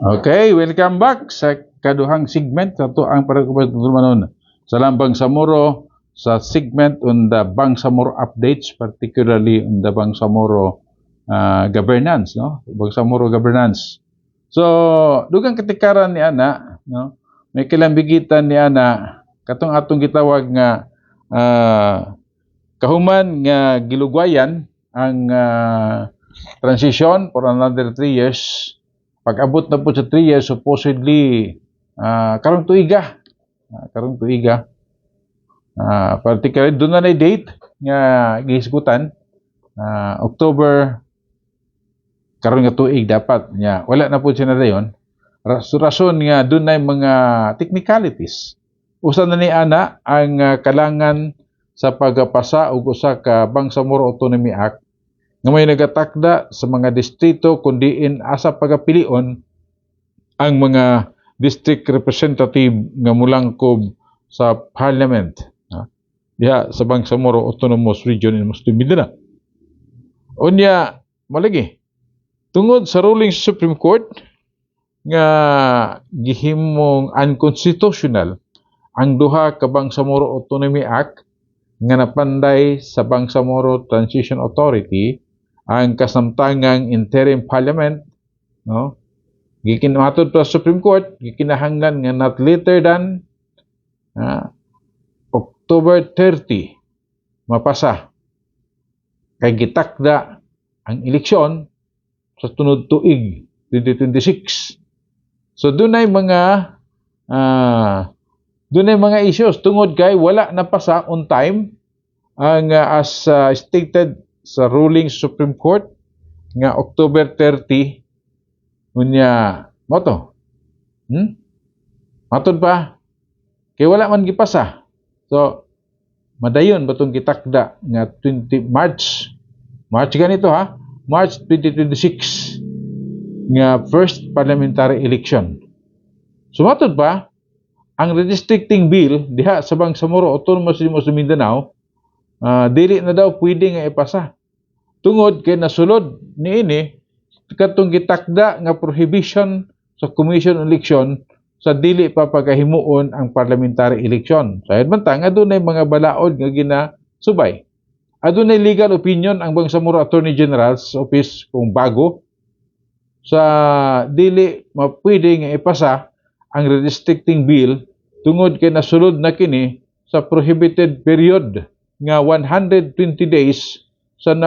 Okay, welcome back sa kaduhang segment sa ang paragkumanon sa Lambang Samoro sa segment on the Bangsamoro updates, particularly on the Bangsamoro governance, no? Bangsamoro governance. So, dugang katikaran ni ana, no? May kilambigitan ni ana katong atong gitawag nga kahuman nga gilugwayan ang transition for another 3 years. Pag-abot na po sa 3 years, supposedly, karong tuiga. Particularly, doon na date nga gihisgutan. October, karong nga tuig dapat. Wala na po siya na dayon. Rason nga, doon na mga technicalities. Usa na ni ana ang kalangan sa pagpasa og usa ka Bangsamoro Autonomy Act nga may nagatakda sa mga distrito kundiin asa pagapilion ang mga district representative nga mulangkob sa parliament diha sa Bangsamoro Autonomous Region in Muslim Mindanao. Unya malagi tungod sa ruling sa Supreme Court nga gihimong unconstitutional ang duha ka Bangsamoro Autonomy Act nga napanday sa Bangsamoro Transition Authority ang kasamtangang interim parliament, no? Gikinatod pa sa Supreme Court, gikinahanglan nga not later than October 30 mapasa. Kay gitakda ang eleksyon sa tunod tuig 2026. So dunay mga issues tungod kay wala napasa on time ang as stated sa ruling Supreme Court nga October 30 unya moto. Matod pa kay wala man gipasa. So madayon batong gitakda nga 20 March ganito March 2026 nga first parliamentary election. So matod pa ang redistricting bill diha sa Bangsamoro Autonomous Region sa Mindanao dili na daw pwede nga ipasa. Tungod kay nasulod niini katong gitakda nga prohibition sa Commission on Election sa dili pa pagahimuon ang parliamentary election. Sayad man ta nga dunay mga balaod nga ginasubay. Adunay legal opinion ang Bangsamoro Attorney General's Office kung bago sa dili mapwede nga ipasa ang redistricting bill tungod kay nasulod na kini sa prohibited period nga 120 days sa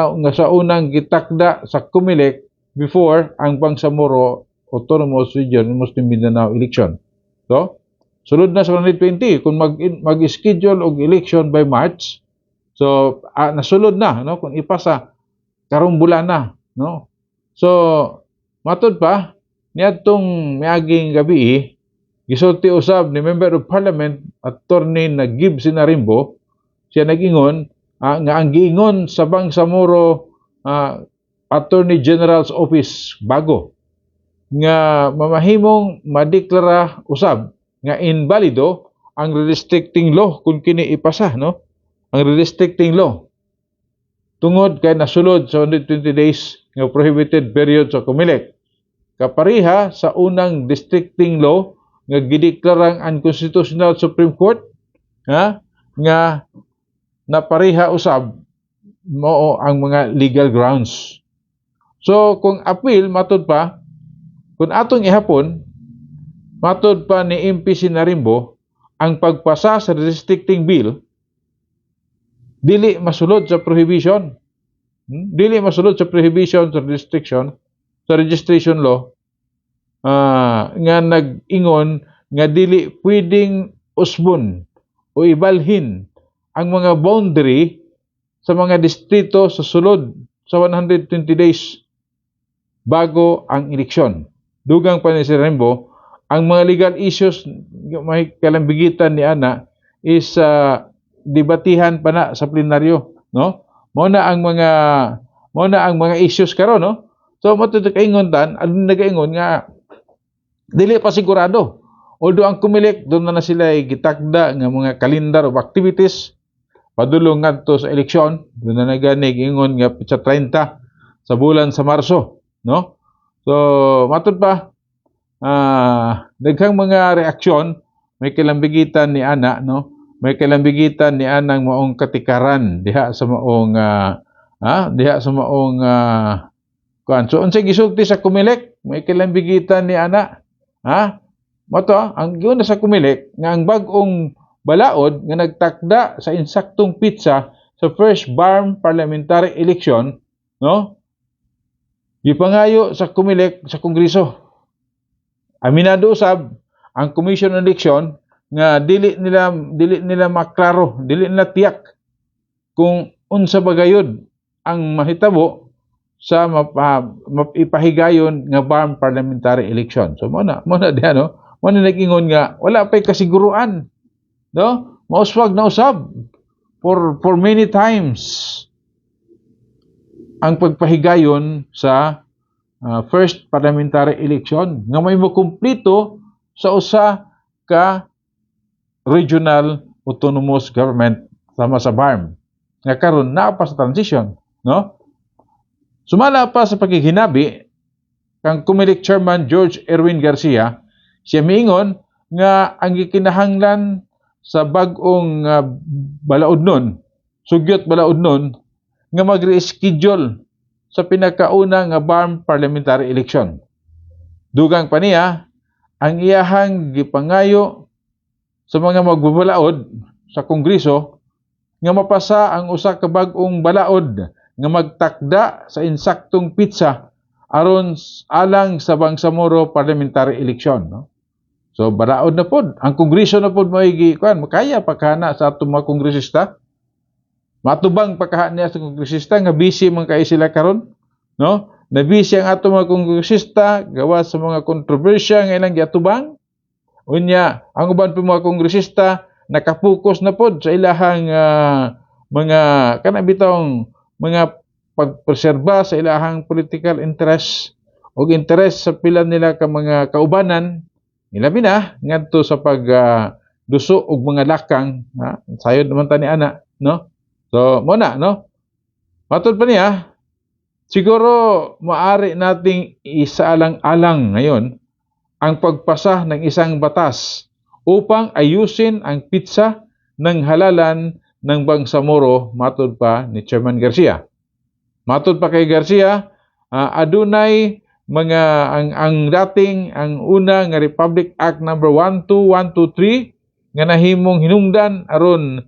unang gitakda sa COMELEC before ang Bangsamoro Autonomous Region Muslim Mindanao election. So, sulod na sa 120 kung mag-schedule og election by March. So, nasulod na no kung ipasa karong bulan na, no. So, matod pa niadtong miaging gabi gisulti usab ni Member of Parliament Attorney Nagib Sinarimbo. Siya nag-ingon nga ang giingon sa Bangsamoro Attorney General's Office bago nga mamahimong madeklara usab nga invalido ang redistricting law kung kini ipasa, no? Ang redistricting law tungod kay nasulod sa 120 days nga prohibited period sa COMELEC kapariha sa unang districting law nga gideklarang unconstitutional Supreme Court nga napariha usab mao ang mga legal grounds. So kung appeal matod pa kung atong ihapon matod pa ni MP Sinarimbo ang pagpasa sa redistricting bill dili masulod sa prohibition. Dili masulod sa prohibition sa restriction sa registration law nga nag-ingon nga dili pwedeng usbon o ibalhin ang mga boundary sa mga distrito sa sulod sa 120 days bago ang eleksyon. Dugang pa ni Sinarimbo, ang mga legal issues may kalambigitan ni ana is debatihan pa na sa plenaryo, no? Mao na ang mga issues karon, no? So matutukaingon tan adun nagaingon nga dili pa sigurado. Although ang COMELEC doon na sila gitakda nga mga kalendar of activities padulong ngadto sa eleksyon, doon na naganig ingon nga sa 30 sa bulan sa Marso, no? So matod pa daghang mga reaksyon, may kalambigitan ni ana, no? May kalambigitan ni anang maong katikaran diha sa maong diha sa maong kuan. So unsay gisulti sa Comelec, may kalambigitan ni ana. Moto ang giuna sa Comelec nga ang bag-ong balaod nga nagtakda sa insaktong pitsa sa first BARM parliamentary election, no? Gipangayo sa Comelec sa Kongreso. Aminado usab ang Commission on Election nga dili nila maklaro, dili nila tiyak kung unsa ba gayud ang mahitabo sa mapipahigayon nga BARM parliamentary election. So mo na diha, no? Mo na nag-ingon nga wala pay kasiguruan, no? Mauswag na usab for many times ang pagpahigayon sa first parliamentary election nga may makumplito sa usa ka regional autonomous government sama sa BARM nga karon naa pa sa transition, no? Sumala pa sa pagiginabi kang Comelec chairman George Erwin Garcia, siya miingon nga ang gikinahanglan sa bag-ong balaod nun, sugyot balaod nun, nga mag-reschedule sa pinakauna nga BARM parliamentary election. Dugang pa niya, ang iyahang gipangayo sa mga magbabalaod sa Kongreso nga mapasa ang usa ka bag-ong balaod nga magtakda sa insaktong pitsa aron alang sa Bangsamoro parliamentary election, no? So balaod na pod ang Kongreso na pod maigi kuan makaya pagkana sa atong mga kongresista. Matubang pagkahan niya sa kongresista nga busy man kay sila karon, no? Na busy ang atong mga kongresista gawa sa mga kontrobersya nga ilang giatubang. Unya ang uban pa mga kongresista nakapokus na pod sa ilahang mga kana bitong mga pagpreserba sa ilahang political interest o interest sa pila nila ka mga kaubanan. Ilabi na ngadto sa pagduso og mga lakang, sayod naman tani ana, no? So mo na, no? Matod pa niya, siguro maari nating isaalang-alang ngayon ang pagpasa ng isang batas upang ayusin ang pitsa ng halalan ng Bangsamoro, matod pa ni Chairman Garcia. Matod pa kay Garcia, adunay mga ang una nga Republic Act number 12123 nga nahimong hinungdan aron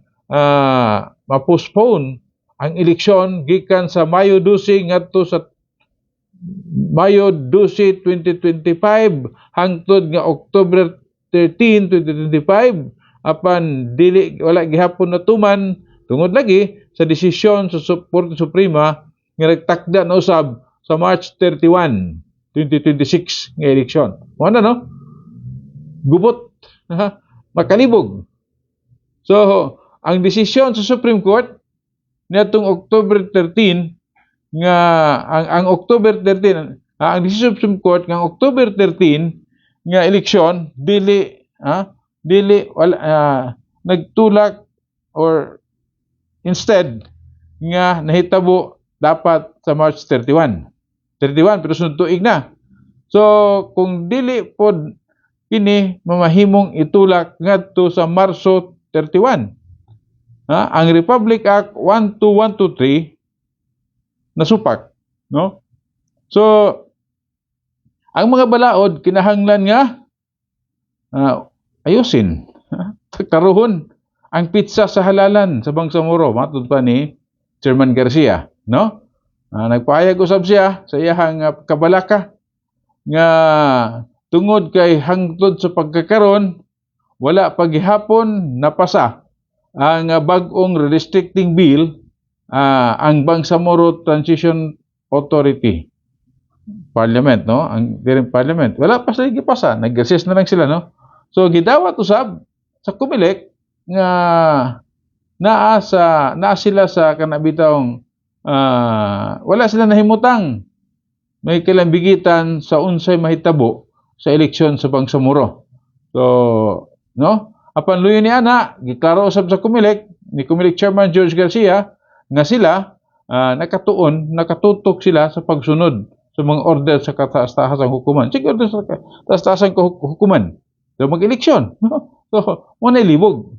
ma-postpone ang eleksyon gikan sa Mayo 12 ngadto sa Mayo 12, 2025 hangtod nga October 13, 2025 apan dili wala gihapon natuman tungod lagi sa desisyon sa Korte Suprema nga nagtakda na usab sa March 31, 2026 nga eleksyon. Mo na, no? Gubot, makalibog. So, ang desisyon sa Supreme Court niadtong October 13 nga ang October 13 ang desisyon sa Supreme Court nga October 13 nga eleksyon dili wala nagtulak or instead nga nahitabo dapat sa March 31 pero sunod tuig na. So kung dili pod kini mamahimong itulak ngadto sa Marso 31, ang Republic Act 12123 nasupak, no? So ang mga balaod kinahanglan nga ayusin, karuhon ang pitsa sa halalan sa Bangsamoro, matod pa ni Chairman Garcia, no? Nagpahayag usab siya sa iyahang kabalaka nga tungod kay hangtod sa pagkakaron wala paghihapon napasa ang bag-ong redistricting bill ang Bangsamoro Transition Authority Parliament, no? Ang direct parliament wala pa sila gipasa, nag-recess na lang sila, no? So gidawat usab sa Comelec nga naa sila sa kanabitawng wala sila nahimutang may kalambigitan sa unsay mahitabo sa eleksyon sa Bangsamoro. So, no? Apan luyo ni ana, giklaro usab sa Comelec ni Comelec Chairman George Garcia nga sila nakatutok sila sa pagsunod sa mga order sa kataas-taasang hukuman. Sige, order sa kataas-taasang hukuman. So, mag-eleksyon. No? So, muna libog.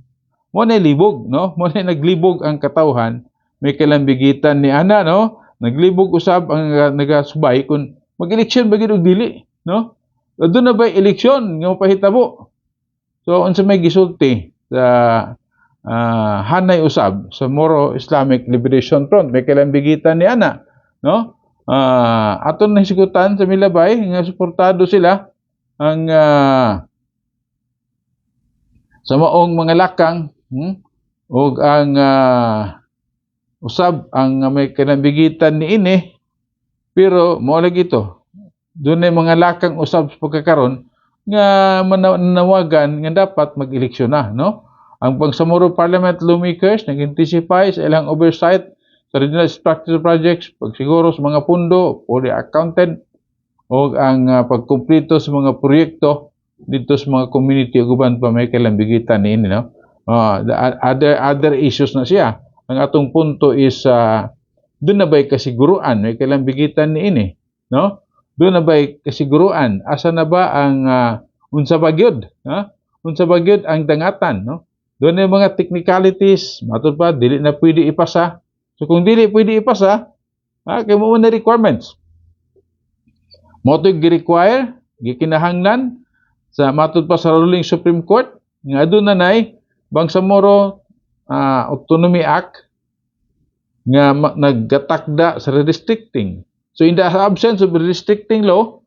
Muna libog, no? Muna naglibog ang katawhan. May kalambigitan ni ana, no? Naglibog usab ang nagasubay kung mag-eleksyon ba og dili, no? Doon na ba eleksyon nga mapahitabo? So, unsa may gisulti sa hanay usab sa Moro Islamic Liberation Front, may kalambigitan ni ana, no? Aton na hisigutan sa milabay nga suportado sila ang sa maong mga lakang o ang usab ang may kalambigitan ni ini, pero mo lagi ito doon ay mga lakang usab sa pagkakaroon nga manawagan nga dapat mag-eleksyon na, no? Ang Bangsamoro Parliament lawmakers nag-anticipate sa ilang oversight sa regional structure projects, pagsiguro sa mga pundo, fully accounted, o ang pagkumplito sa mga proyekto dito sa mga community o guban pa may kalambigitan ni ini, no? Other issues na siya. Ang atong punto is doon na ba'y kasiguruan, may kalambigitan ni ini, no? Doon na ba'y kasiguruan, asa na ba ang unsa bagyod, ha? Unsa bagyod ang dangatan, no? Doon na mga technicalities, matod pa, dili na pwede ipasa. So kung dili pwede ipasa, kay mo na requirements. Mo to gi-require, gikinahanglan sa matod pa sa ruling Supreme Court nga aduna nay Bangsamoro Autonomy Act nga naggatakda sa redistricting. So in the absence of redistricting law,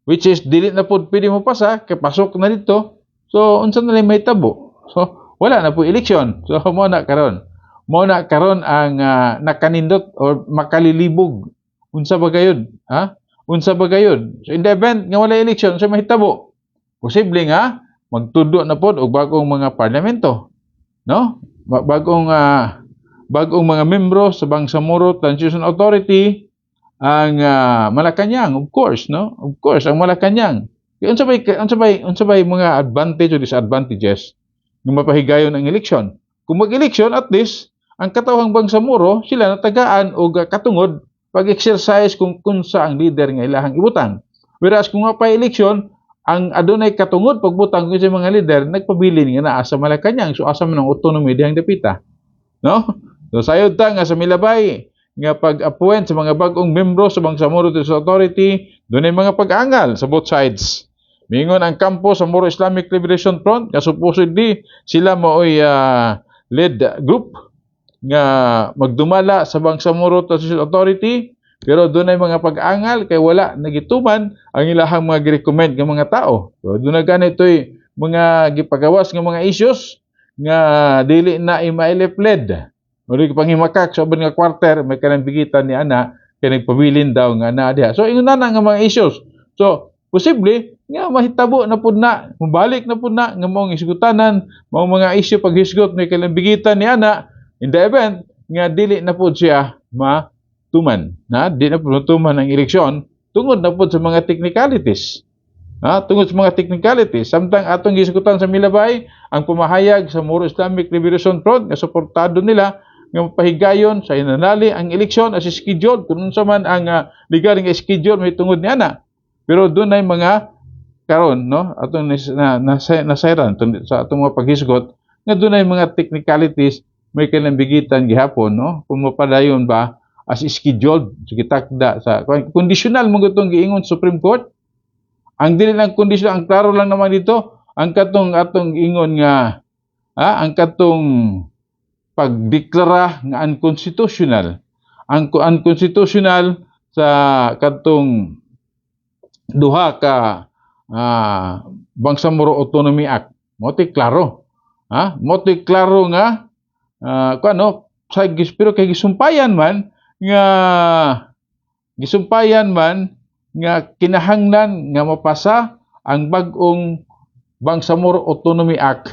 which is dili na pod pwede mo pasa, kay pasok na dito. So unsa na lang may tabo? So wala na po eleksyon. So mo na karon ang nakanindot or makalilibog. Unsa ba gayud? Ha? Unsa ba gayud? So in the event nga wala eleksyon, so mahitabo. Posible nga magtudo na pod og bagong mga parlamento, no? Bagong mga membro sa Bangsamoro Transition Authority ang Malacañang, of course, no? Of course, ang Malacañang. Unsa bay mga advantage o disadvantages ng mapahigayon ang eleksyon? Kung mag-eleksyon, at least ang katawhang Bangsamoro sila natagaan og katungod pag-exercise kung kunsa ang leader nga ilahang ibutang. Whereas kung mapa-eleksyon, ang adunay katungod pagbutang sa mga leader nagpabilin nga naa sa Malacañang, so asa man ang autonomy dihang dapita, no? So sayod ta nga sa milabay nga pag-appoint sa mga bag-ong membro sa Bangsamoro Transition Authority, dunay mga pag-angal sa both sides. Mingon ang kampo sa Moro Islamic Liberation Front nga supposedly sila maoy lead group nga magdumala sa Bangsamoro Transition Authority, pero dunay mga pag-angal kay wala nagituman ang ilahang mga gi-recommend nga mga tao. So dunay ganitoy mga gipagawas nga mga issues nga dili na i-led. Uri panghimakak sa ubang nga quarter may kalambigitan ni ana kay nagpabilin daw nga ana diha. So ingon na nga mga issues. So posible nga mahitabo na pud na, mabalik na pud na nga maong isgutanan, maong mga issue paghisgot may kalambigitan ni ana in the event nga dili na pud siya matuman. Di na pud tuman ang eleksyon tungod na pud sa mga technicalities. Tungod sa mga technicalities, samtang atong gisgutan sa milabay ang pumahayag sa Moro Islamic Liberation Front nga suportado nila nga mapahigayon sa inanali ang eleksyon as schedule kung unsa man ang legal nga schedule may tungod ni ana. Pero doon ay mga karon, no, atong nasayran sa atong mga paghisgot nga doon ay mga technicalities may kalambigitan gihapon, no, kung mapadayon ba as scheduled gitakda sa conditional mo gutong giingon Supreme Court. Ang dili lang kondisyon, ang klaro lang naman dito ang katong atong ingon nga ang katong pagdeklara nga unconstitutional. Ang unconstitutional sa katong duha ka Bangsamoro Autonomy Act. Mo'y klaro. Mo'y klaro nga kuno sa pero kay gisumpayan man nga kinahanglan nga mapasa ang bag-ong Bangsamoro Autonomy Act.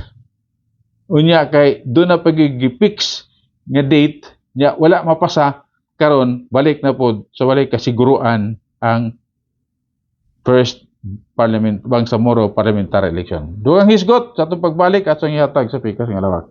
Unya kay doon na pagigipix nga date nya wala mapasa karon balik na pod sa walay kasiguruan ang first Bangsamoro parliamentary election. Dugang hisgot sa atong pagbalik at sa ihatag sa pikas nga lawak.